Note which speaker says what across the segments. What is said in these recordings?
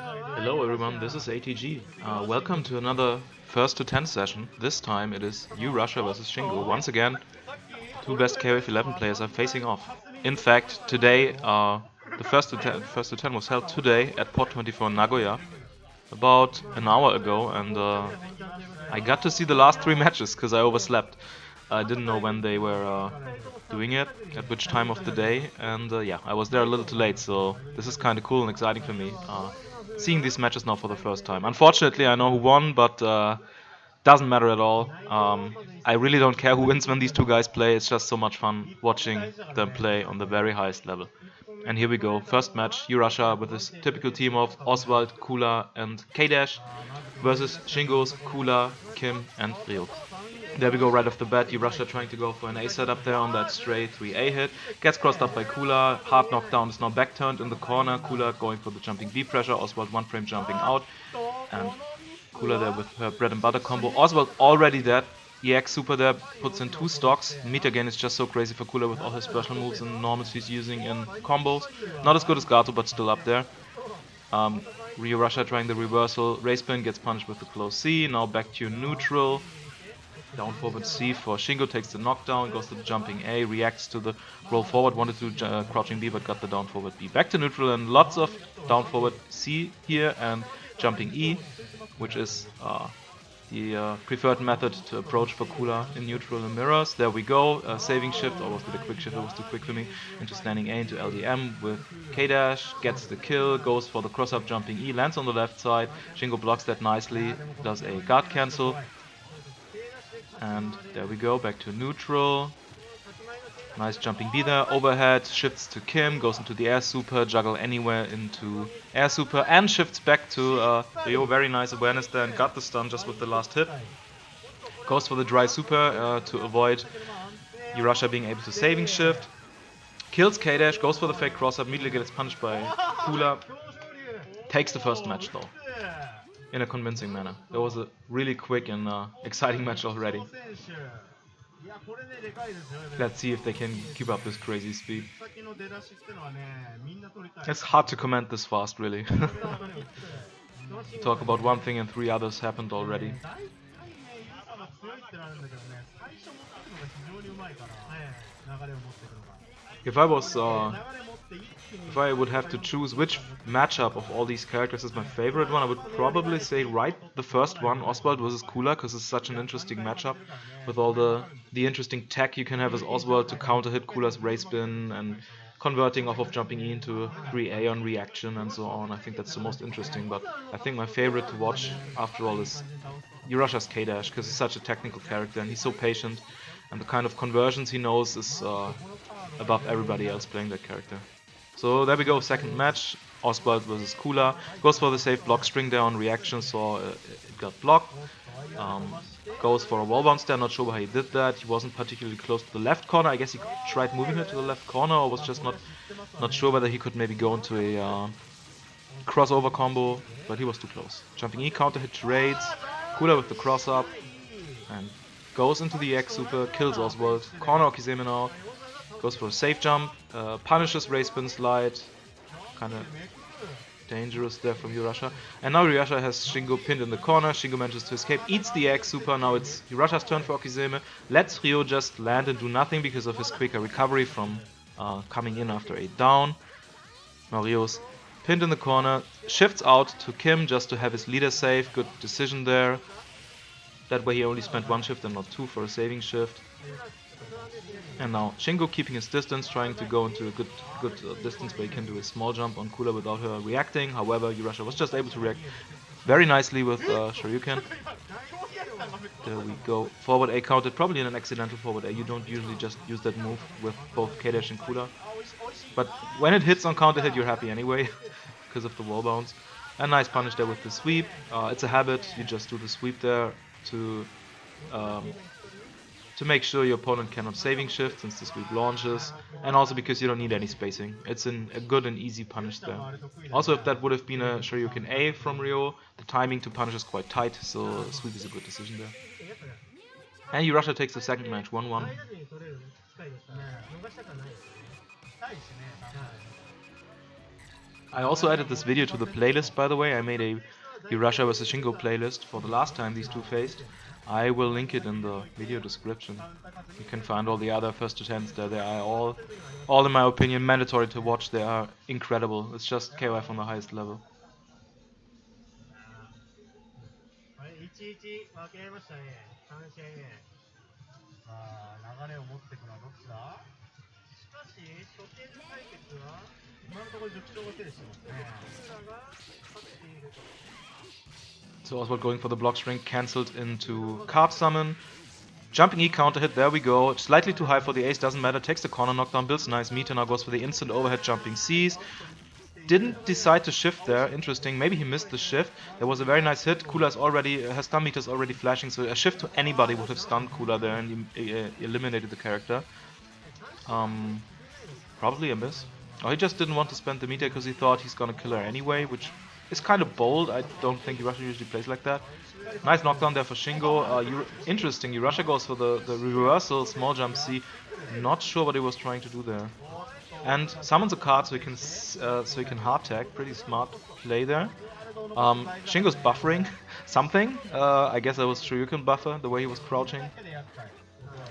Speaker 1: Hello everyone, this is ATG. Welcome to another first to 10 session. This time it is U-rasia versus Shingo. Once again, two best KOF11 players are facing off. In fact, today, the first to 10 was held today at Port 24 Nagoya, about an hour ago, and I got to see the last three matches because I overslept. I didn't know when they were doing it, at which time of the day, and yeah, I was there a little too late, so this is kind of cool and exciting for me. Seeing these matches now for the first time. Unfortunately, I know who won, but doesn't matter at all. I really don't care who wins when these two guys play. It's just so much fun watching them play on the very highest level. And here we go. First match, U-rasia with his typical team of Oswald, Kula, and K-Dash versus Shingo's Kula, Kim, and Ryo. There we go right off the bat. U-rasia trying to go for an A setup there on that stray 3A hit. Gets crossed up by Kula. Hard knockdown is now back turned in the corner. Kula going for the jumping B pressure. Oswald one frame jumping out. And Kula there with her bread and butter combo. Oswald already dead. EX super there puts in two stocks. Meter gain is just so crazy for Kula with all his special moves and normals he's using in combos. Not as good as Gato, but still up there. U-rasia trying the reversal. Race spin gets punished with the close C. Now back to neutral. Down forward C for Shingo, takes the knockdown, goes to the jumping A, reacts to the roll forward, wanted to do crouching B but got the down forward B. Back to neutral and lots of down forward C here and jumping E, which is the preferred method to approach for Kula in neutral and mirrors. There we go, saving shift, almost did a quick shift, it was too quick for me, into standing A into LDM with K-Dash, gets the kill, goes for the cross-up jumping E, lands on the left side, Shingo blocks that nicely, does a guard cancel. And there we go, back to neutral. Nice jumping B there, overhead, shifts to Kim, goes into the air super, juggle anywhere into air super, and shifts back to Ryo. Very nice awareness there and got the stun just with the last hit. Goes for the dry super to avoid U-rasia being able to saving shift. Kills K-Dash, goes for the fake cross-up, immediately gets punished by Kula. Takes the first match though, in a convincing manner. It was a really quick and exciting match already. Let's see if they can keep up this crazy speed. It's hard to comment this fast, really. Talk about one thing and three others happened already. If I would have to choose which matchup of all these characters is my favorite one, I would probably say the first one, Oswald versus Kula, because it's such an interesting matchup with all the interesting tech you can have as Oswald to counter hit Kula's race spin and converting off of jumping E into 3A on reaction and so on. I think that's the most interesting, but I think my favorite to watch after all is U-rasia's K-Dash, because he's such a technical character and he's so patient, and the kind of conversions he knows is above everybody else playing that character. So there we go, second match, Oswald versus Kula. Goes for the safe block string there on reaction, so it got blocked. Goes for a wall bounce there, not sure how he did that. He wasn't particularly close to the left corner. I guess he tried moving it to the left corner, or was just not sure whether he could maybe go into a crossover combo, but he was too close. Jumping E, counter hit trades, Kula with the cross up, and goes into the X super, kills Oswald. Corner Okizeme now. Goes for a safe jump, punishes race spin slide, kind of dangerous there from U-rasia. And now U-rasia has Shingo pinned in the corner, Shingo manages to escape, eats the X super, now it's U-rasia's turn for Okizeme, lets Ryo just land and do nothing because of his quicker recovery from coming in after a down. Now Ryo's pinned in the corner, shifts out to Kim just to have his leader safe, good decision there. That way he only spent one shift and not two for a saving shift. And now Shingo keeping his distance, trying to go into a good distance where he can do a small jump on Kula without her reacting. However, U-rasia was just able to react very nicely with Shoryuken. There we go. Forward A counted, probably in an accidental forward A. You don't usually just use that move with both K-Dash and Kula. But when it hits on counter hit, you're happy anyway, because of the wall bounce. A nice punish there with the sweep. It's a habit, you just do the sweep there to make sure your opponent cannot saving shift since the sweep launches, and also because you don't need any spacing. It's a good and easy punish there. Also, if that would have been a Shoryuken A from Ryo, the timing to punish is quite tight, so sweep is a good decision there. And U-rasia takes the second match, 1-1. I also added this video to the playlist, by the way. I made a U-rasia vs Shingo playlist for the last time these two faced. I will link it in the video description. You can find all the other first to tens there. They are all in my opinion, mandatory to watch. They are incredible. It's just KOF on the highest level. So Oswald going for the block string, cancelled into card summon. Jumping E counter hit, there we go. Slightly too high for the ace, doesn't matter. Takes the corner knockdown, builds a nice meter, now goes for the instant overhead jumping Cs. Didn't decide to shift there, interesting. Maybe he missed the shift. There was a very nice hit. Kula has stun meters already flashing, so a shift to anybody would have stunned Kula there and eliminated the character. Probably a miss. Oh, he just didn't want to spend the meter because he thought he's gonna kill her anyway, which is kind of bold. I don't think U-rasia usually plays like that. Nice knockdown there for Shingo. Interesting, U-rasia goes for the reversal, small jump C. Not sure what he was trying to do there. And summons a card so he can hard tag. Pretty smart play there. Shingo's buffering something. I guess that was Shoryuken buffer, the way he was crouching.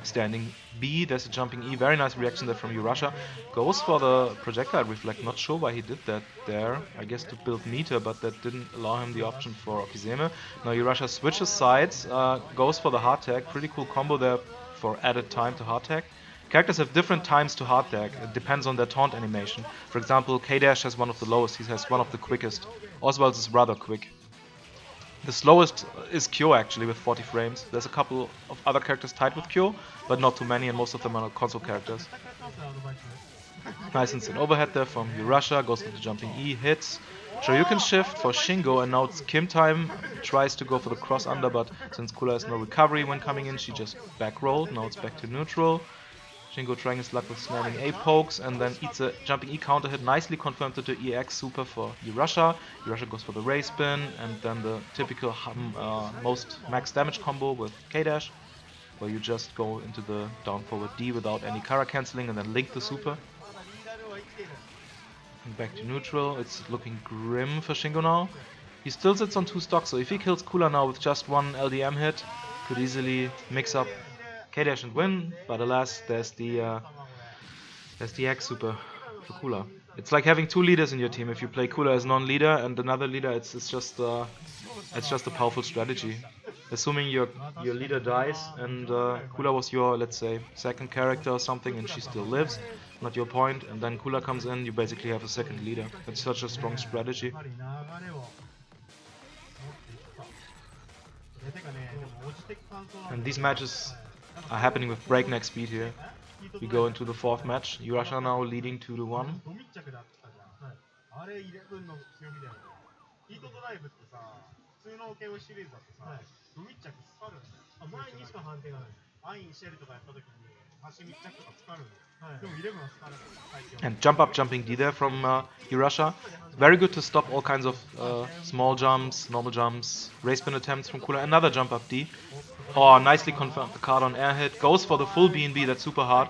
Speaker 1: Standing B, there's a jumping E. Very nice reaction there from U-rasia. Goes for the projectile reflect. Not sure why he did that there. I guess to build meter, but that didn't allow him the option for Okizeme. Now U-rasia switches sides, goes for the hard tag. Pretty cool combo there for added time to hard tag. Characters have different times to hard tag. It depends on their taunt animation. For example, K-Dash has one of the lowest. He has one of the quickest. Oswald's is rather quick. The slowest is Kyo actually with 40 frames. There's a couple of other characters tied with Kyo, but not too many, and most of them are console characters. Nice instant overhead there from U-rasia, goes for the jumping E, hits. Shoryuken shift for Shingo, and now it's Kim time. Tries to go for the cross under, but since Kula has no recovery when coming in, she just back rolled. Now it's back to neutral. Shingo trying his luck with snapping A pokes and then eats a jumping E counter hit, nicely confirmed to the EX super for U-rasia. U-rasia goes for the Ray spin and then the typical most max damage combo with K-Dash, where you just go into the down forward D without any Kara cancelling and then link the super. And back to neutral, it's looking grim for Shingo now. He still sits on 2 stocks, so if he kills Kula now with just 1 LDM hit, could easily mix up K-Dash and win, but alas, there's the X super for Kula. It's like having 2 leaders in your team. If you play Kula as non-leader and another leader, it's just a powerful strategy. Assuming your leader dies and Kula was your, let's say, second character or something, and she still lives, not your point, and then Kula comes in, you basically have a second leader. It's such a strong strategy. And these matches are happening with breakneck speed here. We go into the 4th match. U-rasia now leading 2-1. And jump up, jumping D there from U-rasia. Very good to stop all kinds of small jumps, normal jumps, race spin attempts from Kula. Another jump up D. Oh, nicely confirmed the card on air hit. Goes for the full B&B, that's super hard.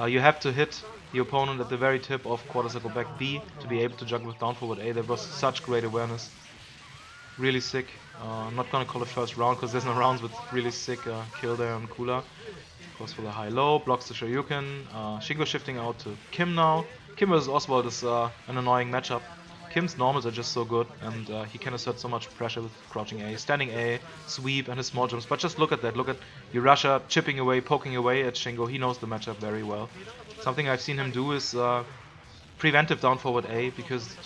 Speaker 1: You have to hit the opponent at the very tip of quarter circle back B to be able to juggle with down forward A. There was such great awareness. Really sick. I'm not gonna call it first round because there's no rounds, but really sick kill there on Kula. Goes for the high-low, blocks the Shoryuken. Shingo shifting out to Kim now. Kim vs Oswald is an annoying matchup. Kim's normals are just so good, and he can assert so much pressure with crouching A, standing A, sweep, and his small jumps. But just look at that. Look at U-rasia chipping away, poking away at Shingo. He knows the matchup very well. Something I've seen him do is preventive down forward A, because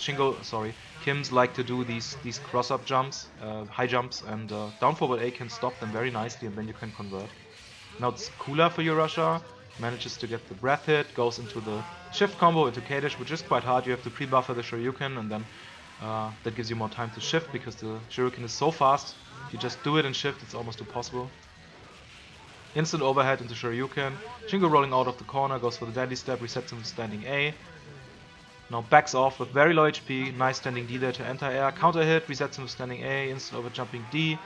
Speaker 1: Kim's like to do these cross-up jumps, high jumps, and down forward A can stop them very nicely, and then you can convert. Now it's Kula for U-rasia, manages to get the breath hit, goes into the shift combo into K-Dash, which is quite hard. You have to pre-buffer the Shoryuken, and then that gives you more time to shift, because the Shoryuken is so fast. If you just do it and shift, it's almost impossible. Instant overhead into Shoryuken. Shingo rolling out of the corner, goes for the deadly step, resets him standing A. Now backs off with very low HP, nice standing D there to anti-air, counter hit, resets him with standing A, instant over jumping D,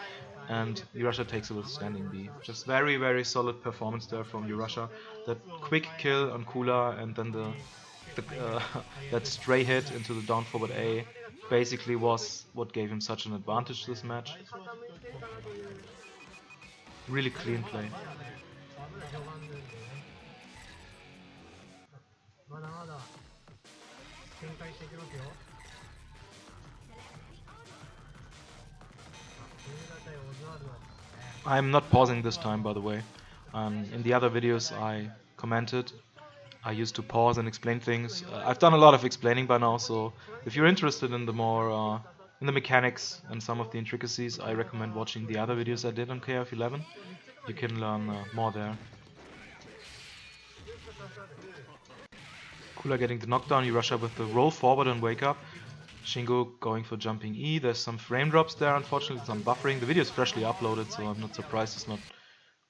Speaker 1: and U-rasia takes it with standing B. Just very solid performance there from U-rasia. That quick kill on Kula and then the that stray hit into the down forward A basically was what gave him such an advantage this match. Really clean play. I'm not pausing this time, by the way. In the other videos I commented, I used to pause and explain things. I've done a lot of explaining by now, so if you're interested in the more in the mechanics and some of the intricacies, I recommend watching the other videos I did on KOF11. You can learn more there. KOFXI getting the knockdown, U-rasia with the roll forward and wake up. Shingo going for jumping E. There's some frame drops there, unfortunately, some buffering. The video is freshly uploaded, so I'm not surprised it's not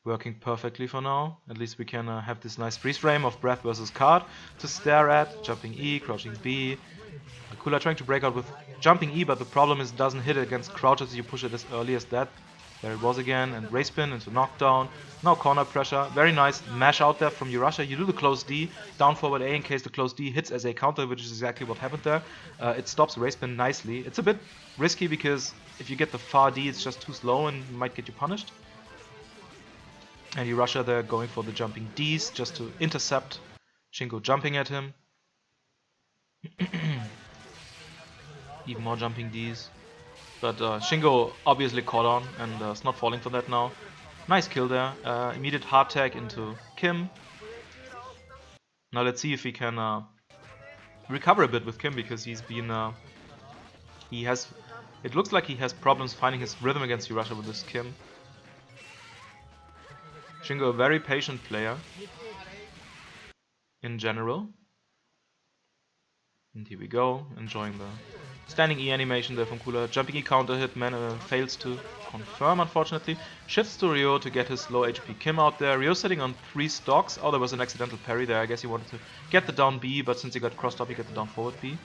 Speaker 1: working perfectly for now. At least we can have this nice freeze frame of breath versus card to stare at. Jumping E, crouching B. KOFXI trying to break out with jumping E, but the problem is it doesn't hit against crouches. You push it as early as that. There it was again, and race spin into knockdown. Now corner pressure. Very nice mash out there from U-rasia. You do the close D, down forward A in case the close D hits as a counter, which is exactly what happened there. It stops race spin nicely. It's a bit risky because if you get the far D, it's just too slow and might get you punished. And U-rasia there going for the jumping Ds just to intercept Shingo jumping at him. Even more jumping Ds. But Shingo obviously caught on and is not falling for that now. Nice kill there. Immediate hard tag into Kim. Now let's see if he can recover a bit with Kim, because he's been... it looks like he has problems finding his rhythm against U-rasia with this Kim. Shingo, a very patient player in general. And here we go, enjoying the standing E animation there from KOFXI. Jumping E counter hit, fails to confirm, unfortunately. Shifts to Ryo to get his low HP Kim out there. Ryo sitting on 3 stocks. Oh, there was an accidental parry there. I guess he wanted to get the down B, but since he got crossed up, he got the down forward B.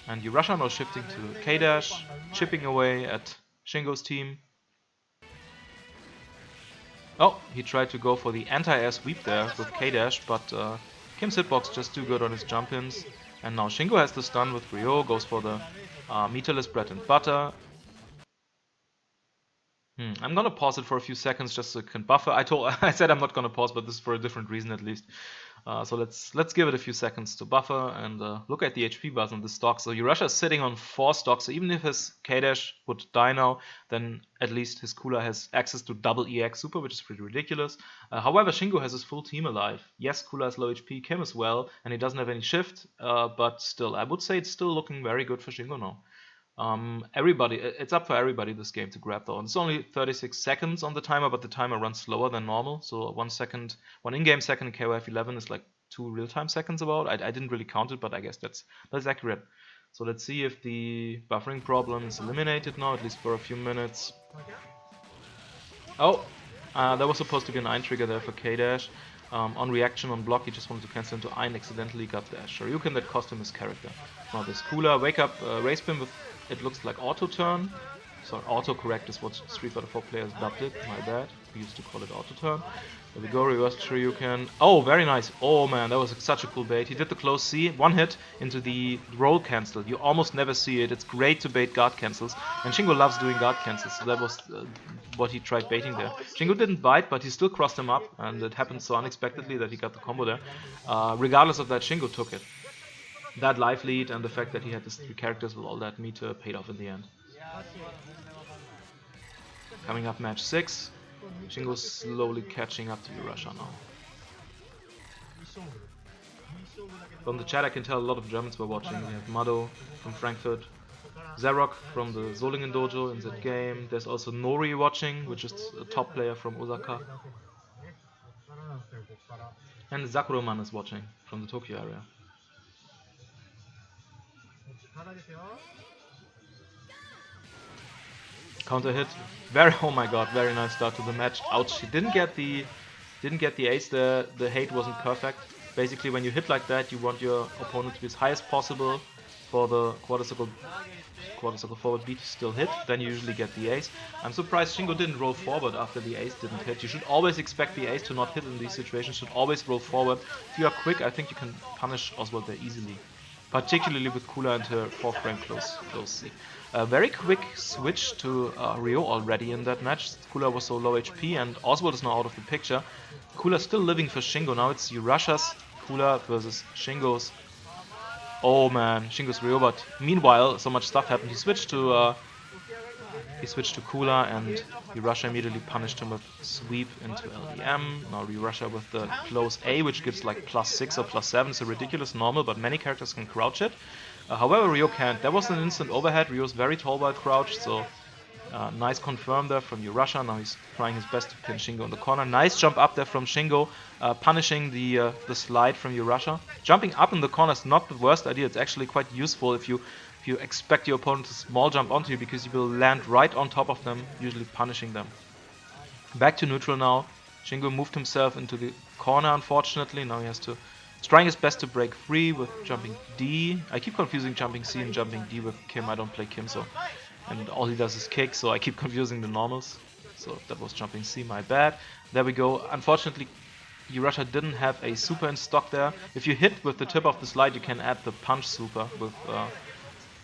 Speaker 1: And U-rasia now shifting to K-dash, chipping away at Shingo's team. Oh, he tried to go for the anti-air sweep there with K-dash, but Kim's hitbox just too good on his jump-ins. And now Shingo has the stun with Ryo, goes for the meterless bread and butter. I'm gonna pause it for a few seconds just so it can buffer. I said I'm not gonna pause, but this is for a different reason at least. So let's give it a few seconds to buffer and look at the HP bars on the stock. So U-rasia is sitting on 4 stocks, so even if his K-dash would die now, then at least his KOFXI has access to double EX super, which is pretty ridiculous. However, Shingo has his full team alive. Yes, KOFXI has low HP, Kim as well, and he doesn't have any shift, but still, I would say it's still looking very good for Shingo now. It's up for everybody this game to grab though. And it's only 36 seconds on the timer, but the timer runs slower than normal. So 1 in-game second in KOF11 is like 2 real-time seconds about. I didn't really count it, but I guess that's accurate. So let's see if the buffering problem is eliminated now, at least for a few minutes. Oh, there was supposed to be an Ein trigger there for K-dash. On reaction on block, he just wanted to cancel into Ein, accidentally got the Shoryuken that cost him his character. Now this KOFXI wake up race spin with, it looks like auto turn. So autocorrect is what Street Fighter 4 players dubbed it, my bad. We used to call it auto turn. There we go, reverse Shoryuken. Oh, very nice. Oh man, that was such a cool bait. He did the close C, 1 hit into the roll cancel. You almost never see it. It's great to bait guard cancels. And Shingo loves doing guard cancels, so that was what he tried baiting there. Shingo didn't bite, but he still crossed him up, and it happened so unexpectedly that he got the combo there. Regardless of that, Shingo took it. That life lead and the fact that he had his 3 characters with all that meter paid off in the end. Coming up match 6. Shingo's slowly catching up to U-rasia now. From the chat I can tell a lot of Germans were watching. We have Mado from Frankfurt, Zarok from the Solingen dojo in that game. There's also Nori watching, which is a top player from Osaka. And Zakuroman is watching from the Tokyo area. Counter hit, oh my god, very nice start to the match. Ouch, he didn't get the ace there. The hate wasn't perfect. Basically, when you hit like that, you want your opponent to be as high as possible, for the quarter circle forward beat still hit, then you usually get the ace. I'm surprised Shingo didn't roll forward after the ace didn't hit. You should always expect the ace to not hit in these situations, should always roll forward. If you are quick, I think you can punish Oswald there easily. Particularly with Kula and her 4th frame close C. A very quick switch to Ryo already in that match. Kula was so low HP and Oswald is now out of the picture. Kula still living for Shingo. Now it's U-rasia's Kula versus Shingo's. Oh man, Shingo's Ryo, but meanwhile so much stuff happened. He switched to Kula and U-rasia immediately punished him with sweep into LDM. Now U-rasia with the close A, which gives like +6 or +7. It's a ridiculous normal, but many characters can crouch it. However, Ryo can't. There was an instant overhead. Ryo's very tall while crouched, so nice confirm there from U-rasia. Now he's trying his best to pin Shingo in the corner. Nice jump up there from Shingo, punishing the slide from U-rasia. Jumping up in the corner is not the worst idea. It's actually quite useful if you expect your opponent to small jump onto you, because you will land right on top of them, usually punishing them. Back to neutral now. Shingo moved himself into the corner, unfortunately. Now he has to... He's trying his best to break free with jumping D. I keep confusing jumping C and jumping D with Kim. I don't play Kim, so... And all he does is kick, so I keep confusing the normals. So that was jumping C, my bad. There we go. Unfortunately, U-rasia didn't have a super in stock there. If you hit with the tip of the slide, you can add the punch super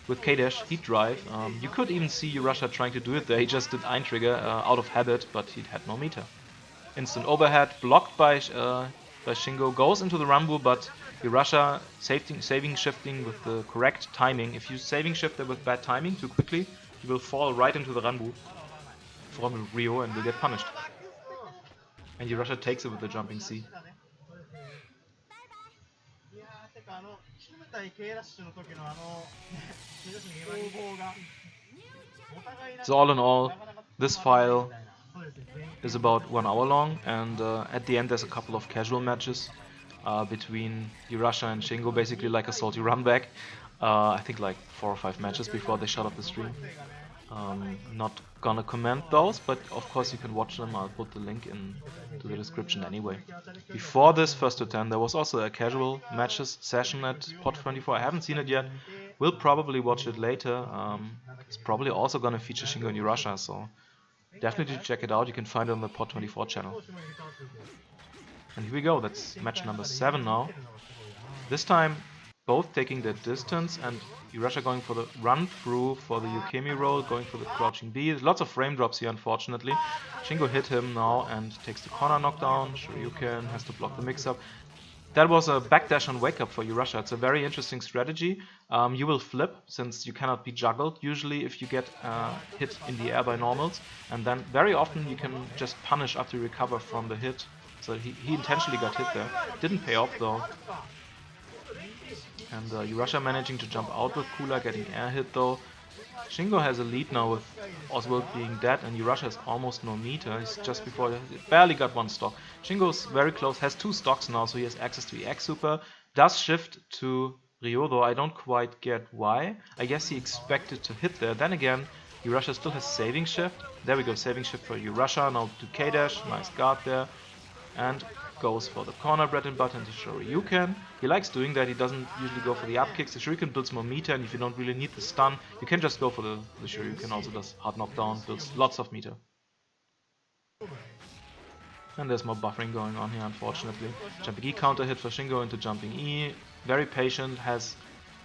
Speaker 1: with K-Dash, Heat Drive. You could even see U-rasia trying to do it there. He just did Eintrigger out of habit, but he had no meter. Instant overhead, blocked by Shingo, goes into the Rambo, but U-rasia saving shifting with the correct timing. If you saving shift there with bad timing too quickly, you will fall right into the Rambo from Ryo and will get punished. And U-rasia takes it with the jumping C. So all in all, this file is about 1 hour long, and at the end there's a couple of casual matches between U-rasia and Shingo, basically like a salty run back. I think like 4 or 5 matches before they shut off the stream. Not gonna comment those, but of course you can watch them. I'll put the link into the description anyway. Before this first to 10 there was also a casual matches session at ft10. I haven't seen it yet. We'll probably watch it later. It's probably also gonna feature Shingo and U-rasia, so definitely check it out. You can find it on the ft10 channel. And here we go. That's match number 7 now. This time both taking the distance, and U-rasia going for the run through for the Yukemi roll, going for the crouching B. Lots of frame drops here, unfortunately. Shingo hit him now and takes the corner knockdown. Shoryuken has to block the mix-up. That was a backdash on wake up for U-rasia. It's a very interesting strategy. You will flip, since you cannot be juggled usually if you get hit in the air by normals. And then very often you can just punish after you recover from the hit. So he intentionally got hit there. Didn't pay off though. And U-rasia managing to jump out with Kula, getting air hit though. Shingo has a lead now with Oswald being dead, and U-rasia has almost no meter. He's just before, barely got 1 stock. Shingo's very close, has 2 stocks now, so he has access to EX Super. Does shift to Ryo, though I don't quite get why. I guess he expected to hit there. Then again, U-rasia still has saving shift. There we go, saving shift for U-rasia. Now to K-Dash, nice guard there. And goes for the corner bread and butter into Shoryuken. He likes doing that. He doesn't usually go for the up kicks. The Shoryuken builds more meter, and if you don't really need the stun, you can just go for the Shoryuken. Also does hard knockdown, builds lots of meter. And there's more buffering going on here, unfortunately. Jumping E counter hit for Shingo into jumping E. Very patient, has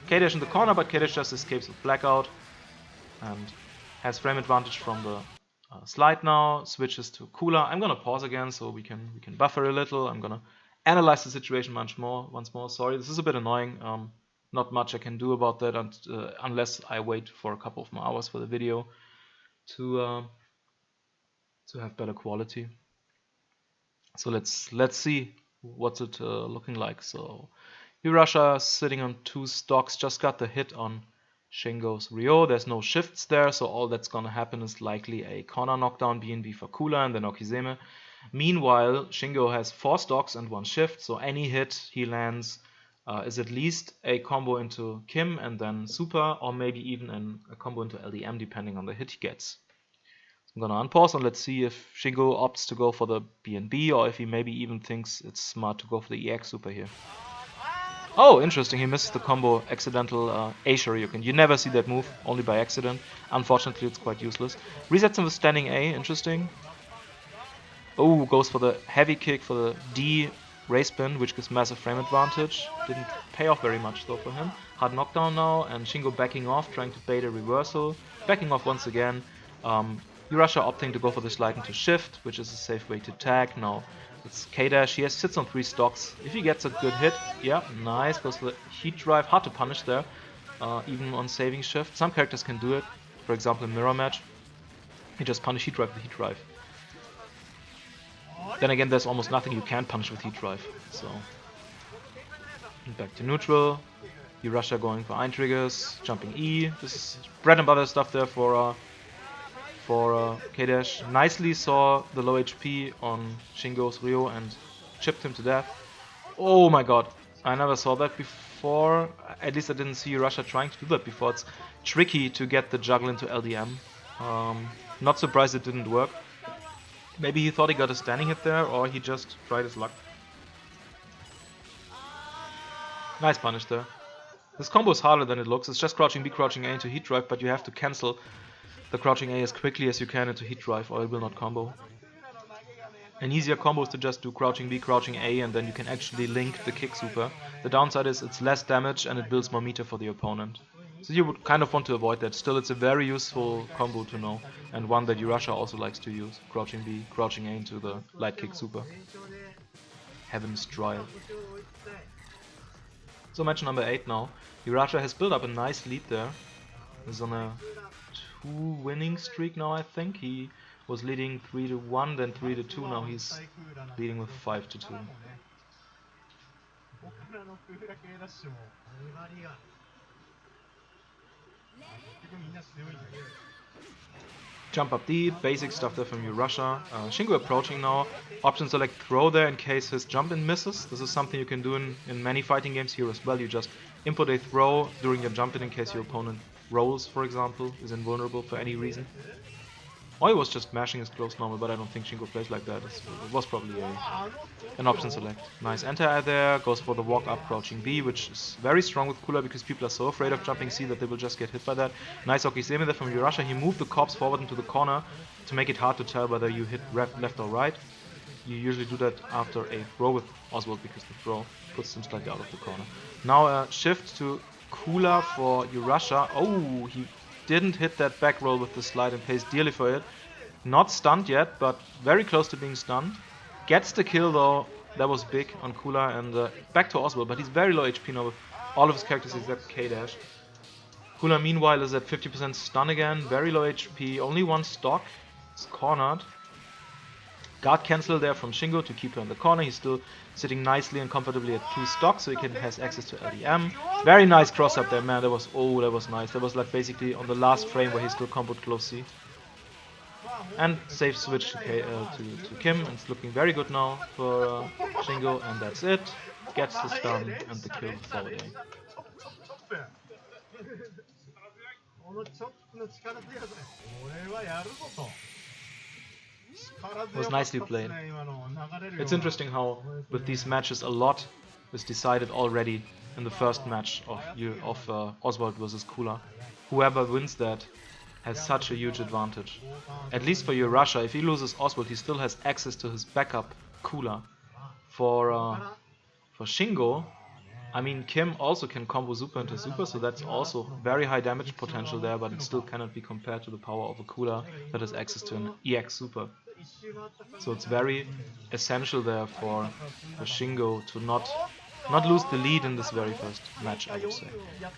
Speaker 1: K-Dash in the corner, but K-Dash just escapes with blackout. And has frame advantage from the slide now, switches to Kula. I'm gonna pause again so we can buffer a little. I'm gonna analyze the situation once more. Sorry, this is a bit annoying. Not much I can do about that unless I wait for a couple of more hours for the video to have better quality. So let's see what's it looking like. So U-rasia sitting on 2 stocks, just got the hit on Shingo's Ryo. There's no shifts there, so all that's gonna happen is likely a corner knockdown BNB for Kula and then Okizeme. Meanwhile, Shingo has 4 stocks and 1 shift, so any hit he lands is at least a combo into Kim and then Super, or maybe even a combo into LDM depending on the hit he gets. So I'm gonna unpause and let's see if Shingo opts to go for the BNB, or if he maybe even thinks it's smart to go for the EX Super here. Oh, interesting. He misses the combo accidental A Shoryuken. You never see that move, only by accident. Unfortunately, it's quite useless. Resets him with standing A. Interesting. Oh, goes for the heavy kick for the D race spin, which gives massive frame advantage. Didn't pay off very much though for him. Hard knockdown now, and Shingo backing off, trying to bait a reversal. Backing off once again. U-rasia opting to go for the slide into shift, which is a safe way to tag. Now it's K-dash. He sits on 3 stocks. If he gets a good hit, yeah, nice. Goes for the heat drive. Hard to punish there, even on saving shift. Some characters can do it. For example, in mirror match, he just punish heat drive with heat drive. Then again, there's almost nothing you can punish with heat drive. So back to neutral. U-rasia going for triggers, jumping E. This is bread and butter stuff there for K-dash. Nicely saw the low HP on Shingo's Ryo and chipped him to death. Oh my god, I never saw that before. At least I didn't see U-rasia trying to do that before. It's tricky to get the juggle into LDM. Not surprised it didn't work. Maybe he thought he got a standing hit there, or he just tried his luck. Nice punish there. This combo is harder than it looks. It's just crouching B, crouching A into heat drive, but you have to cancel the crouching A as quickly as you can into heat drive, or it will not combo. An easier combo is to just do crouching B, crouching A, and then you can actually link the kick super. The downside is it's less damage and it builds more meter for the opponent. So you would kind of want to avoid that. Still, it's a very useful combo to know, and one that U-rasia also likes to use. Crouching B, crouching A into the light kick super. Heaven's Trial. So match number 8 now. U-rasia has built up a nice lead there. He's on a 2-winning streak now, I think. He was leading 3-1, then 3-2. Now he's leading with 5-2. Jump up D, basic stuff there from U-rasia. Shingo approaching now. Option select throw there in case his jump in misses. This is something you can do in many fighting games here as well. You just input a throw during your jump in case your opponent rolls, for example, is invulnerable for any reason. Or he was just mashing his close normal, but I don't think Shingo plays like that. It was probably an option select. Nice anti-air there, goes for the walk up crouching B, which is very strong with Cooler because people are so afraid of jumping C that they will just get hit by that. Nice Okizeme there from U-rasia. He moved the corpse forward into the corner to make it hard to tell whether you hit left or right. You usually do that after a throw with Oswald because the throw puts him slightly out of the corner. Now shift to Cooler for U-rasia. Oh, he didn't hit that back roll with the slide and pays dearly for it. Not stunned yet, but very close to being stunned. Gets the kill though, that was big on Cooler, and back to Oswald, but he's very low HP now with all of his characters except K-dash. Cooler meanwhile is at 50% stun again, very low HP, only 1 stock, it's cornered. Guard cancel there from Shingo to keep her in the corner. He's still sitting nicely and comfortably at 2 stocks, so he has access to LDM. Very nice cross up there, man. That was nice. That was like basically on the last frame where he still comboed close C. And safe switch to Kim, and it's looking very good now for Shingo, and that's it. Gets the stun and the kill with forward A. It was nicely played. It's interesting how with these matches a lot is decided already in the first match of Oswald versus Cooler. Whoever wins that has such a huge advantage. At least for U-rasia, if he loses Oswald, he still has access to his backup Cooler. For Shingo, I mean, Kim also can combo super into super, so that's also very high damage potential there, but it still cannot be compared to the power of a Cooler that has access to an EX super. So it's very essential there for Shingo to not lose the lead in this very first match, I would say.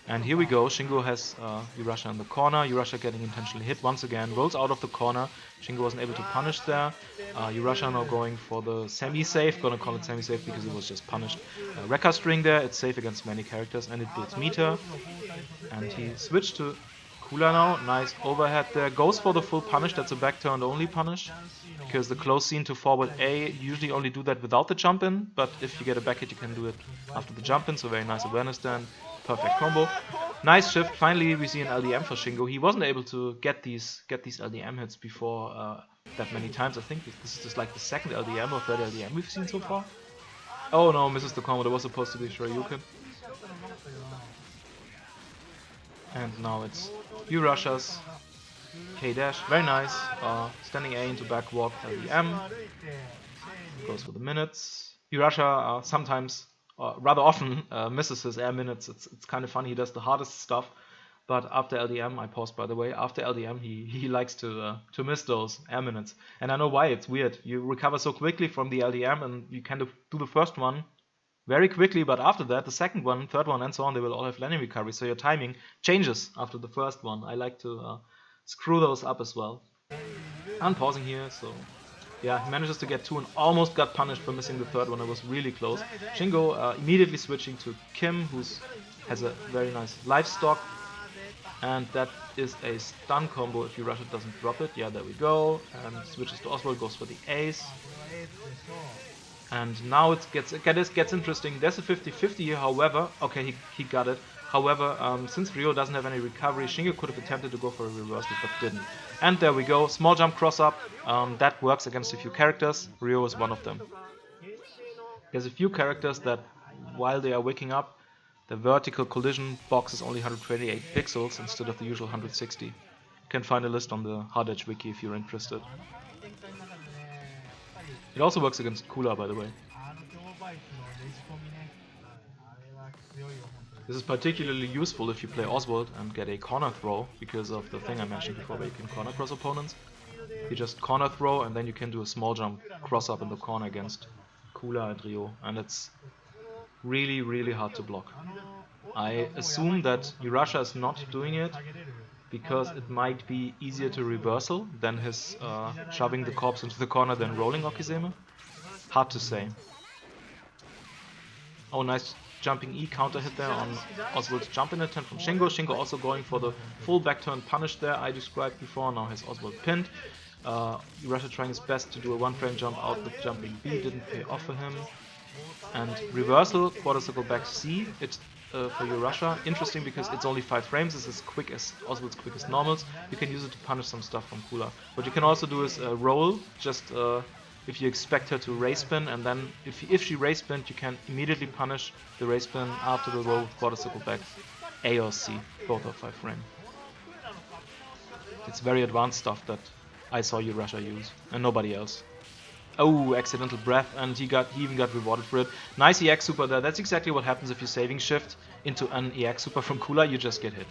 Speaker 1: And here we go, Shingo has U-rasia in the corner, U-rasia getting intentionally hit once again, rolls out of the corner, Shingo wasn't able to punish there, U-rasia now going for the semi-safe, gonna call it semi-safe because it was just punished. Rekka string there, it's safe against many characters and it builds meter, and he switched to Cooler now, nice overhead there, goes for the full punish, that's a back turned only punish, because the close scene to forward A usually only do that without the jump in, but if you get a back hit you can do it after the jump in, so very nice awareness then, perfect combo. Nice shift, finally we see an LDM for Shingo. He wasn't able to get these LDM hits before that many times. I think this is just like the second LDM or third LDM we've seen so far. Oh no, misses the combo, that was supposed to be Shoryuken. And now it's U-Russia's K-dash, very nice, standing A into backwalk LDM, goes for the minutes. U-Russia sometimes, rather often, misses his air minutes. It's kind of funny, he does the hardest stuff, but after LDM, I paused by the way, after LDM he likes to miss those air minutes. And I know why, it's weird. You recover so quickly from the LDM and you kind of do the first one very quickly, but after that, the second one, third one, and so on, they will all have landing recovery, so your timing changes after the first one. I like to screw those up as well. Unpausing here, so yeah, he manages to get 2 and almost got punished for missing the third one. It was really close. Shingo immediately switching to Kim, who has a very nice livestock, and that is a stun combo if U-Russia doesn't drop it. Yeah, there we go, and switches to Oswald, goes for the ace. And now it gets interesting. There's a 50-50 here, however, okay, he got it. However, since Ryo doesn't have any recovery, Shingo could have attempted to go for a reversal, but didn't. And there we go, small jump cross up. That works against a few characters. Ryo is one of them. There's a few characters that, while they are waking up, the vertical collision box is only 128 pixels instead of the usual 160. You can find a list on the Hard Edge wiki if you're interested. It also works against Kula, by the way. This is particularly useful if you play Oswald and get a corner throw, because of the thing I mentioned before where you can corner cross opponents. You just corner throw and then you can do a small jump cross up in the corner against Kula and Ryo, and it's really, really hard to block. I assume that U-Russia is not doing it because it might be easier to reversal than his shoving the corpse into the corner than rolling Okizeme. Hard to say. Oh, nice jumping E counter hit there on Oswald's jump in attempt from Shingo. Shingo also going for the full back turn punish there I described before. Now has Oswald pinned. U-Russia trying his best to do a 1-frame jump out with jumping B, didn't pay off for him. And reversal, quarter circle back C, it's for U-Russia. Interesting because it's only 5 frames, it's as quick as Oswald's quickest normals. You can use it to punish some stuff from Kula. What you can also do is roll, just if you expect her to race spin, and then if she race spin, you can immediately punish the race spin after the roll with quarter circle back A or C, both are 5 frame. It's very advanced stuff that I saw U-Russia use, and nobody else. Oh, accidental breath, and he even got rewarded for it. Nice EX super there. That's exactly what happens if you saving shift into an EX super from Kula, you just get hit.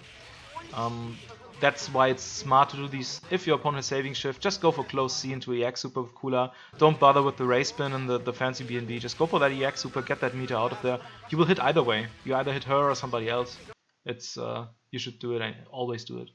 Speaker 1: That's why it's smart to do these. If your opponent has saving shift, just go for close C into EX super with Kula. Don't bother with the race spin and the fancy BNB. Just go for that EX super, get that meter out of there. You will hit either way. You either hit her or somebody else. It's you should do it and always do it.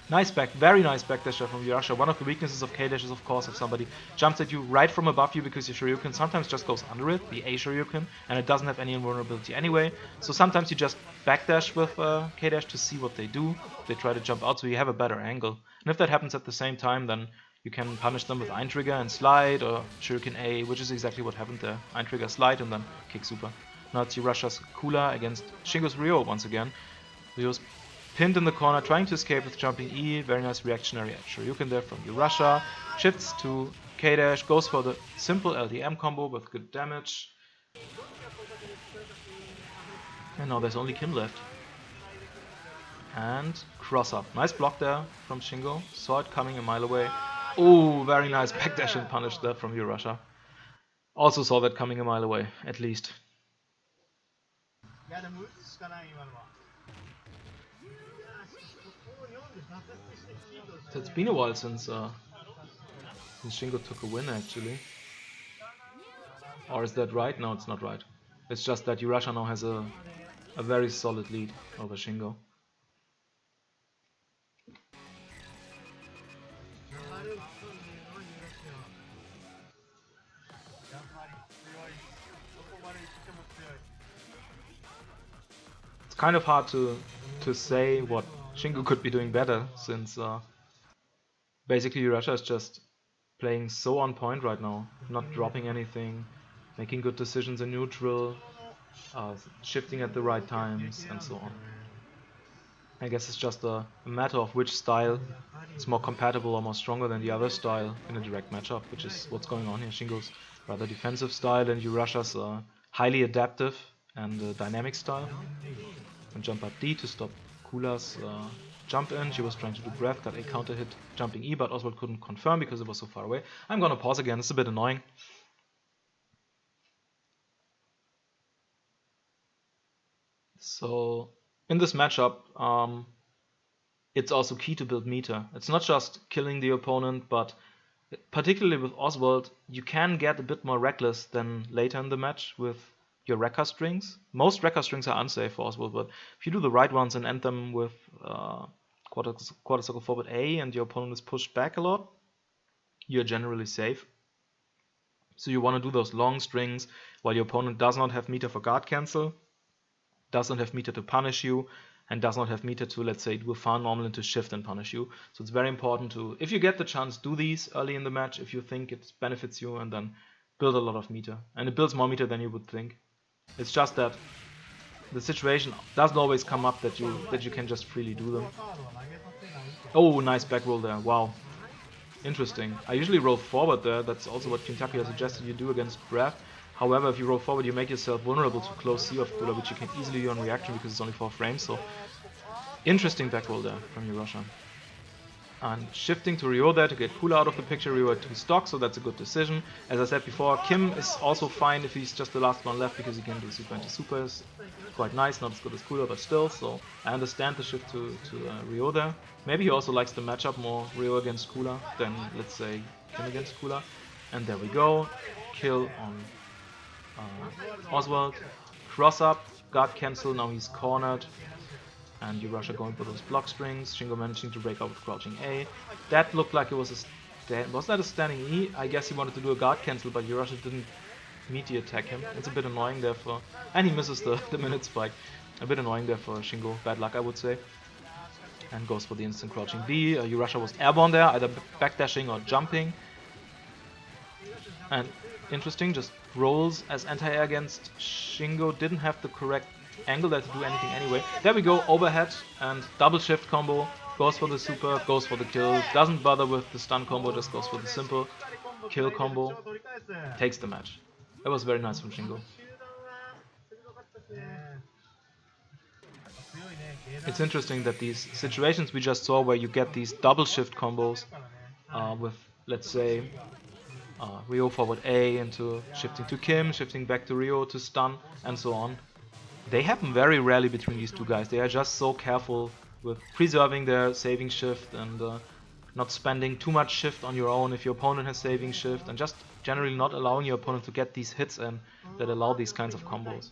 Speaker 1: Nice back, very nice backdash from U-Russia. One of the weaknesses of K-dash is, of course, if somebody jumps at you right from above you because your Shoryuken sometimes just goes under it, the A Shoryuken, and it doesn't have any invulnerability anyway. So sometimes you just backdash with K-dash to see what they do. They try to jump out so you have a better angle. And if that happens at the same time, then you can punish them with Eintrigger and slide, or Shoryuken A, which is exactly what happened there. Eintrigger, slide, and then kick super. Now it's U-Russia's Kula against Shingo's Ryo once again. Ryo's pinned in the corner, trying to escape with jumping E. Very nice reactionary Shoryuken there from U-Russia. Shifts to K-dash, goes for the simple LDM combo with good damage. And now there's only Kim left. And cross up. Nice block there from Shingo. Saw it coming a mile away. Oh, very nice backdash and punish there from U-Russia. Also saw that coming a mile away, at least. It's been a while since Shingo took a win, actually. Or is that right? No, it's not right. It's just that U-Russia now has a very solid lead over Shingo. It's kind of hard to say what Shingo could be doing better, since basically U-Russia is just playing so on point right now, not dropping anything, making good decisions in neutral, shifting at the right times, and so on. I guess it's just a matter of which style is more compatible or more stronger than the other style in a direct matchup, which is what's going on here. Shingo's rather defensive style and U-Russia's highly adaptive and dynamic style. And jump up D to stop Kula's jump in. She was trying to do breath, got a counter hit jumping E, but Oswald couldn't confirm because it was so far away. I'm gonna pause again, it's a bit annoying. So in this matchup, it's also key to build meter. It's not just killing the opponent, but particularly with Oswald, you can get a bit more reckless than later in the match with your Rekka strings. Most Rekka strings are unsafe for Oswald, but if you do the right ones and end them with quarter circle forward A and your opponent is pushed back a lot, you're generally safe. So you want to do those long strings while your opponent does not have meter for guard cancel, does not have meter to punish you, and does not have meter to, let's say, do a far normal into shift and punish you. So it's very important to, if you get the chance, do these early in the match if you think it benefits you, and then build a lot of meter. And it builds more meter than you would think. It's just that the situation doesn't always come up that you can just freely do them. Oh, nice back roll there. Wow. Interesting. I usually roll forward there. That's also what Kentucky has suggested you do against breath. However, if you roll forward, you make yourself vulnerable to close C of Kula, which you can easily do on reaction because it's only 4 frames. So, interesting back roll there from U-rasia. And shifting to Ryo there to get Kula out of the picture. Ryo had 2 stocks, so that's a good decision. As I said before, Kim is also fine if he's just the last one left because he can do super into supers. Quite nice, not as good as Kula, but still. So I understand the shift to Ryo there. Maybe he also likes the matchup more, Ryo against Kula, than, let's say, Kim against Kula. And there we go. Kill on Oswald. Cross up, guard cancel, now he's cornered. And U-rasia going for those block strings. Shingo managing to break out with crouching A. That looked like it was a was that a standing E? I guess he wanted to do a guard cancel, but U-rasia didn't meaty attack him. It's a bit annoying there for, and he misses the minute spike. A bit annoying there for Shingo. Bad luck, I would say. And goes for the instant crouching B. U-rasia was airborne there, either backdashing or jumping. And interesting, just rolls as anti-air against Shingo. Didn't have the correct angle there to do anything anyway. There we go, overhead and double shift combo. Goes for the super, goes for the kill. Doesn't bother with the stun combo, just goes for the simple kill combo. Takes the match. That was very nice from Shingo. It's interesting that these situations we just saw where you get these double shift combos with, let's say, Ryo forward A into shifting to Kim, shifting back to Ryo to stun, and so on. They happen very rarely between these two guys. They are just so careful with preserving their saving shift and not spending too much shift on your own if your opponent has saving shift, and just generally not allowing your opponent to get these hits in that allow these kinds of combos.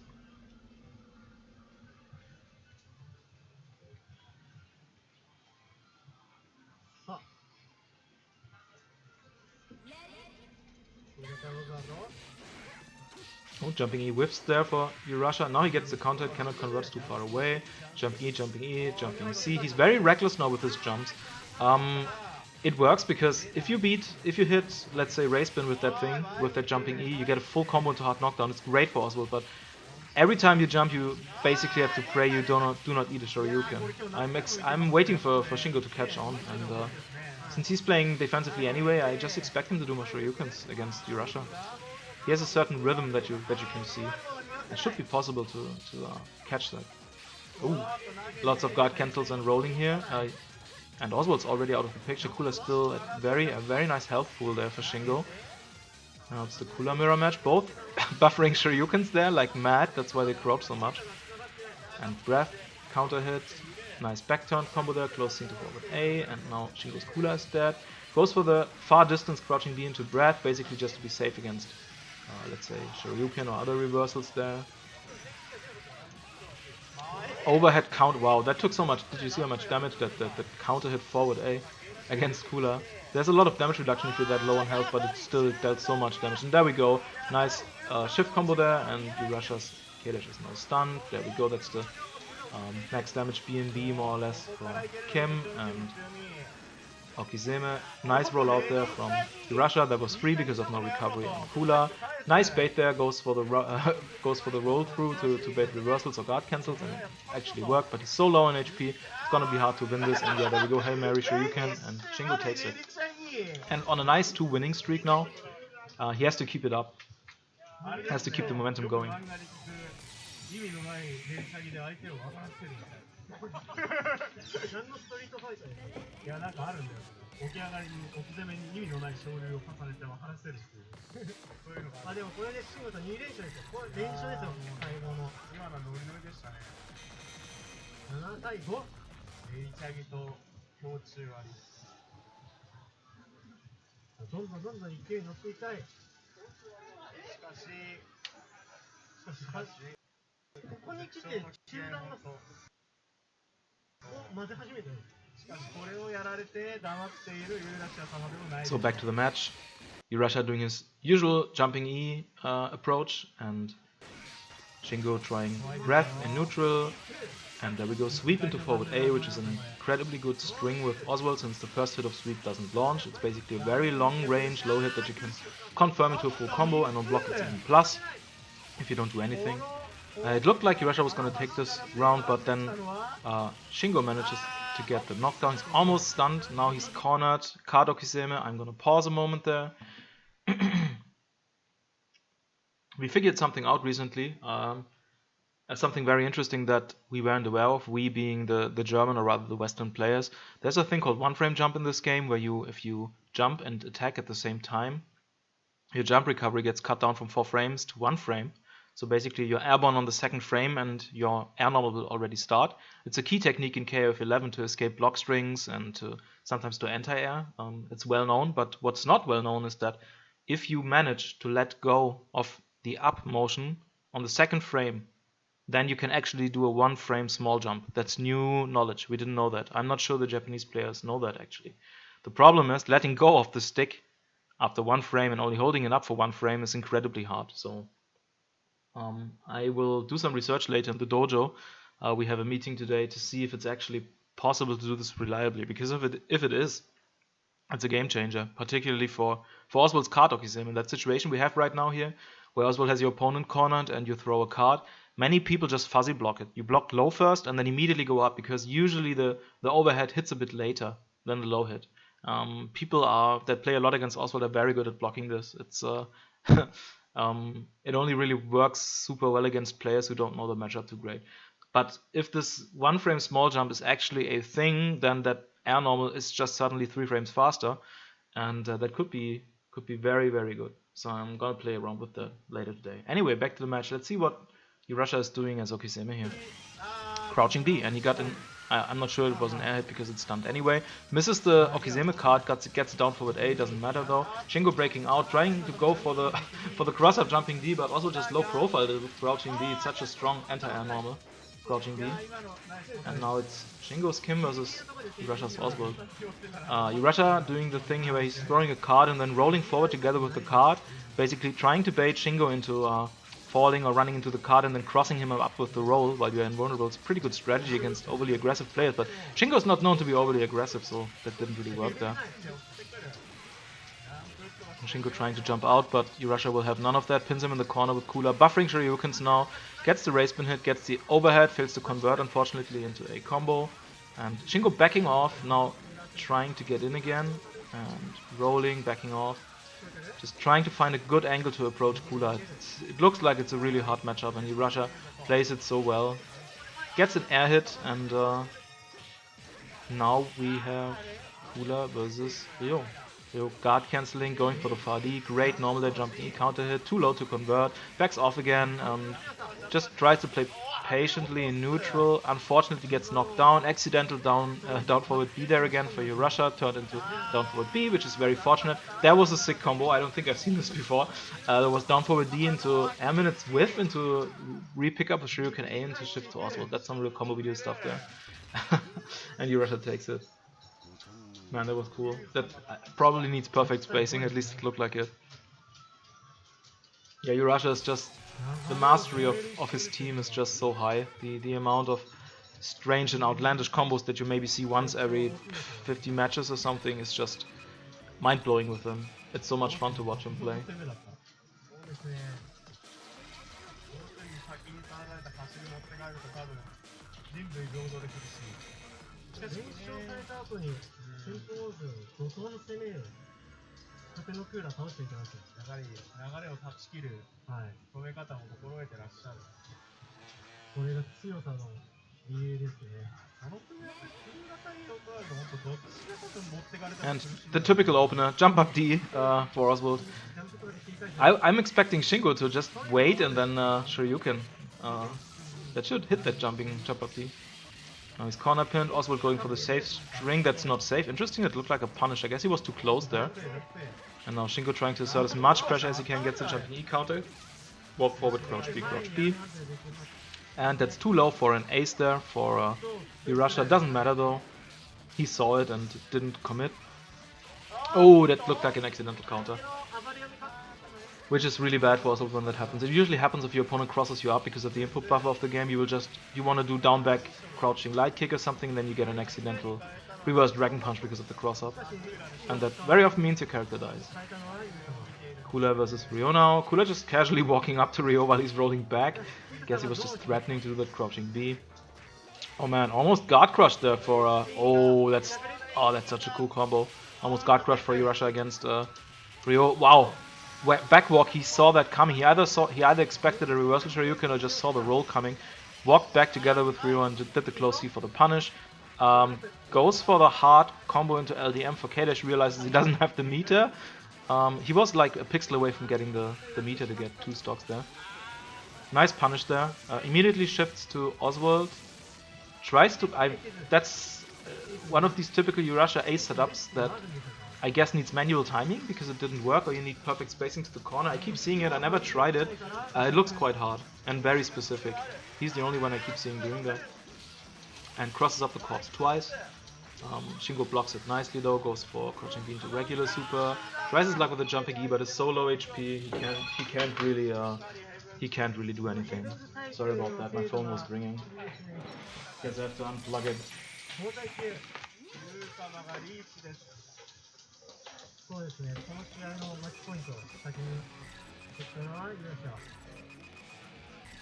Speaker 1: Oh, jumping E whiffs there for U-rasia. Now he gets the counter, cannot convert too far away. Jumping E, jumping C. He's very reckless now with his jumps. It works because if you hit, let's say, race spin with that thing, with that jumping E, you get a full combo into hard knockdown. It's great for Oswald, but every time you jump, you basically have to pray you do not eat a Shoryuken. I'm waiting for Shingo to catch on, and since he's playing defensively anyway, I just expect him to do more Shoryukens against U-rasia. He has a certain rhythm that you can see. It should be possible to catch that. Ooh, lots of guard cancels and rolling here. And Oswald's already out of the picture. Kula's still at a very nice health pool there for Shingo. Now it's the Kula mirror match. Both buffering Shoryukens there like mad. That's why they crouch so much. And breath, counter hit. Nice back turn combo there. Close scene to forward A. And now Shingo's Kula is dead. Goes for the far distance crouching B into breath. Basically just to be safe against, let's say, Shoryuken or other reversals there. Overhead count, wow, that took so much. Did you see how much damage that the counter hit forward A against Kula? There's a lot of damage reduction if you're that low on health, but it still dealt so much damage. And there we go, nice shift combo there, and U-rasia's K-dash is now stunned. There we go, that's the max damage BNB more or less for Kim and Okizeme. Nice roll out there from U-rasia. That was free because of no recovery on Kula. Nice bait there, goes for the roll through to bait reversals or guard cancels, and it actually worked, but he's so low on HP, it's gonna be hard to win this. And yeah, there we go, Hail Mary Shoryuken, and Shingo takes it. And on a nice 2 winning streak now, he has to keep it up. Has to keep the momentum going.
Speaker 2: 意味のない連射で相手を分からせるみたいな。何のストリートファイターですか。いや、なんかあるんだよ。起き上がりに置き攻めに意味のない昇竜を重ねて分からせるっていう。そういうのがあ、でもこれでシンゴさん2連勝ですよ。これ連勝ですよ、最後の。今のはノリノリでしたね。7対 5? レイチャギと強中あり。どんどん勢いに乗っていきたい。しかし、ここに来て中断が混ぜ始めてる。しかしこれをやられて黙っているユーラシア様でもない。
Speaker 1: So back to the match. U-rasia doing his usual jumping E approach, and Shingo trying grab in neutral, and there we go, sweep into forward A, which is an incredibly good string with Oswald since the first hit of sweep doesn't launch. It's basically a very long range low hit that you can confirm into a full combo, and on block it's even plus if you don't do anything. It looked like U-rasia was going to take this round, but then Shingo manages to get the knockdown. He's almost stunned. Now he's cornered. Kadokiseme. I'm going to pause a moment there. We figured something out recently. Something very interesting that we weren't aware of, we being the German, or rather the Western players. There's a thing called one-frame jump in this game, where if you jump and attack at the same time, your jump recovery gets cut down from 4 frames to 1 frame. So basically you're airborne on the second frame and your air normal will already start. It's a key technique in KOF11 to escape block strings and sometimes to anti-air. It's well known, but what's not well known is that if you manage to let go of the up motion on the second frame, then you can actually do a 1 frame small jump. That's new knowledge. We didn't know that. I'm not sure the Japanese players know that actually. The problem is letting go of the stick after 1 frame and only holding it up for 1 frame is incredibly hard. So I will do some research later in the dojo. We have a meeting today to see if it's actually possible to do this reliably, because if it is, it's a game changer, particularly for Oswald's card Okizeme. In that situation we have right now here, where Oswald has your opponent cornered and you throw a card, many people just fuzzy block it. You block low first and then immediately go up, because usually the overhead hits a bit later than the low hit. People that play a lot against Oswald are very good at blocking this. It's it only really works super well against players who don't know the matchup too great. But if this 1 frame small jump is actually a thing, then that air normal is just suddenly 3 frames faster, and that could be very, very good. So I'm gonna play around with that later today. Anyway, back to the match. Let's see what U-rasia is doing as Okizeme here. Crouching B, and he got an I'm not sure it was an air hit because it's stunned anyway. Misses the Okizeme card, gets down forward A, doesn't matter though. Shingo breaking out, trying to go for the for the cross-up jumping D, but also just low profile with crouching B. It's such a strong anti-air normal, crouching B. And now it's Shingo's Kim versus U-rasia's Oswald. U-rasia doing the thing here where he's throwing a card and then rolling forward together with the card, basically trying to bait Shingo into falling or running into the card and then crossing him up with the roll while you're invulnerable. It's a pretty good strategy against overly aggressive players, but Shingo's not known to be overly aggressive, so that didn't really work there. Shingo trying to jump out, but U-rasia will have none of that. Pins him in the corner with Cooler, buffering Shoryukens now, gets the raise spin hit, gets the overhead, fails to convert unfortunately into a combo, and Shingo backing off, now trying to get in again, and rolling, backing off. Just trying to find a good angle to approach Cooler. It looks like it's a really hard matchup, and U-rasia plays it so well. Gets an air hit, and now we have Cooler versus Ryo. Ryo guard cancelling, going for the far D. Great normal there, jumping E counter hit. Too low to convert. Backs off again. Just tries to play patiently in neutral. Unfortunately gets knocked down. Accidental down forward B there again for U-rasia. Turned into down forward B, which is very fortunate. That was a sick combo. I don't think I've seen this before. There was down forward D into air minutes whiff into re-pick up a Shoryuken A into shift to Oswald. That's some real combo video stuff there. And U-rasia takes it. Man, that was cool. That probably needs perfect spacing, at least it looked like it. Yeah, U-rasia is just... the mastery of his team is just so high. The amount of strange and outlandish combos that you maybe see once every 50 matches or something is just mind-blowing with him. It's so much fun to watch him play.
Speaker 2: これが強さの理由ですね。あの組み合わせ、新型によっては本当どっちが多分持ってかれたら
Speaker 1: And the typical opener, jump up D for Oswald. I'm expecting Shingo to just wait and then Shoryuken. That should hit that jump up D. Now he's corner pinned, Oswald going for the safe string, that's not safe. Interesting, it looked like a punish, I guess he was too close there. And now Shingo trying to assert as much pressure as he can, gets the jumping E counter. Walk forward, crouch B. And that's too low for an ace there for U-rasia, doesn't matter though. He saw it and didn't commit. Oh, that looked like an accidental counter. Which is really bad for us when that happens. It usually happens if your opponent crosses you up because of the input buffer of the game. You want to do down back crouching light kick or something, and then you get an accidental reverse dragon punch because of the cross up. And that very often means your character dies. Kula versus Ryo now. Kula just casually walking up to Ryo while he's rolling back. Guess he was just threatening to do that crouching B. Oh man, almost guard crush there for that's such a cool combo. Almost guard crush for U-rasia against Ryo. Wow. Back walk, he saw that coming. He either expected a reversal Shoryuken or just saw the roll coming. Walked back together with Ryo and did the close C for the punish. Goes for the hard combo into LDM for KOFXI, realizes he doesn't have the meter. He was like a pixel away from getting the meter to get 2 stocks there. Nice punish there. Immediately shifts to Oswald. Tries to... that's one of these typical U-rasia ace setups that I guess needs manual timing because it didn't work, or you need perfect spacing to the corner. I keep seeing it, I never tried it. It looks quite hard and very specific. He's the only one I keep seeing doing that. And crosses up the corpse twice. Shingo blocks it nicely though, goes for crouching B into regular super. Tries his luck with the jumping E, but is so low HP, he can't really do anything. Sorry about that, my phone was ringing. Guess I have to unplug it.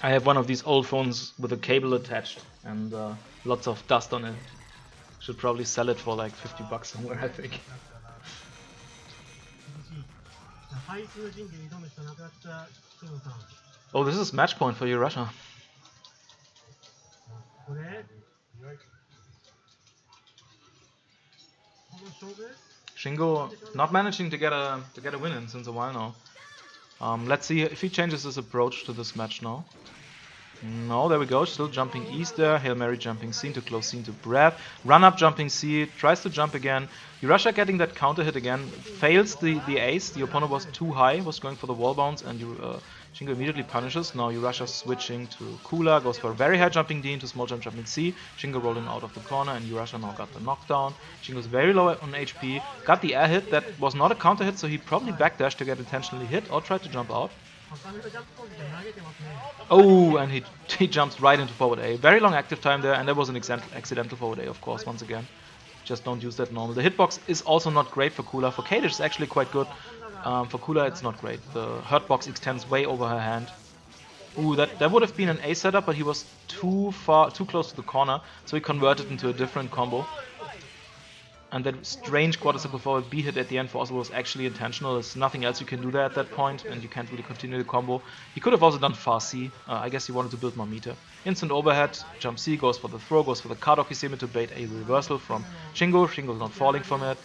Speaker 1: I have one of these old phones with a cable attached and lots of dust on it. Should probably sell it for like 50 bucks somewhere, I think. Oh, this is match point for U-rasia. Shingo not managing to get a win in since a while now. Let's see if he changes his approach to this match now. No, there we go, still jumping east there, Hail Mary jumping C into close C into Breath, run up jumping C, tries to jump again, U-rasia getting that counter hit again, fails the ace, the opponent was too high, was going for the wall bounce, and Shingo immediately punishes. Now U-rasia switching to Kula, goes for a very high jumping D into small jump jumping C, Shingo rolling out of the corner, and U-rasia now got the knockdown. Shingo's very low on HP, got the air hit, that was not a counter hit, so he probably backdashed to get intentionally hit, or tried to jump out. Oh, and he jumps right into forward A. Very long active time there, and there was an accidental forward A, of course, once again. Just don't use that normal. The hitbox is also not great for Kula. For KOFXI, it's actually quite good. For Kula, it's not great. The hurtbox extends way over her hand. Ooh, that would have been an A setup, but he was too close to the corner, so he converted into a different combo. And that strange quadruple forward B hit at the end for Oswald was actually intentional. There's nothing else you can do there at that point, and you can't really continue the combo. He could have also done far C. I guess he wanted to build more meter. Instant overhead, jump C, goes for the throw, goes for the card Okiseme to bait a reversal from Shingo. Shingo's not falling from it.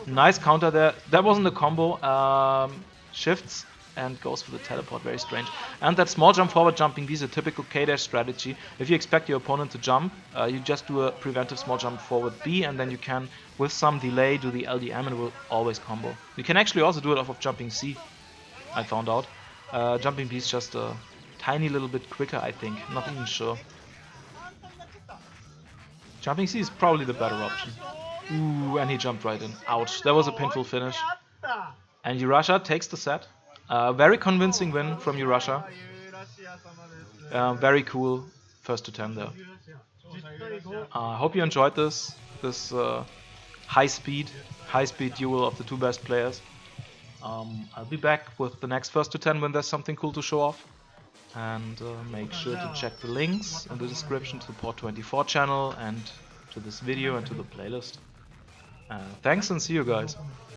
Speaker 1: Nice counter there. That wasn't a combo. Shifts and goes for the teleport, very strange. And that small jump forward jumping B is a typical K-dash strategy. If you expect your opponent to jump, you just do a preventive small jump forward B, and then you can, with some delay, do the LDM and it will always combo. You can actually also do it off of jumping C, I found out. Jumping B is just a tiny little bit quicker, I think, not even sure. Jumping C is probably the better option. Ooh, and he jumped right in. Ouch, that was a painful finish. And U-rasia takes the set. Very convincing win from U-rasia. Very cool first to 10 there. I hope you enjoyed this high speed duel of the two best players. I'll be back with the next first to 10 when there's something cool to show off. And make sure to check the links in the description to the Port24 channel and to this video and to the playlist. Thanks and see you guys.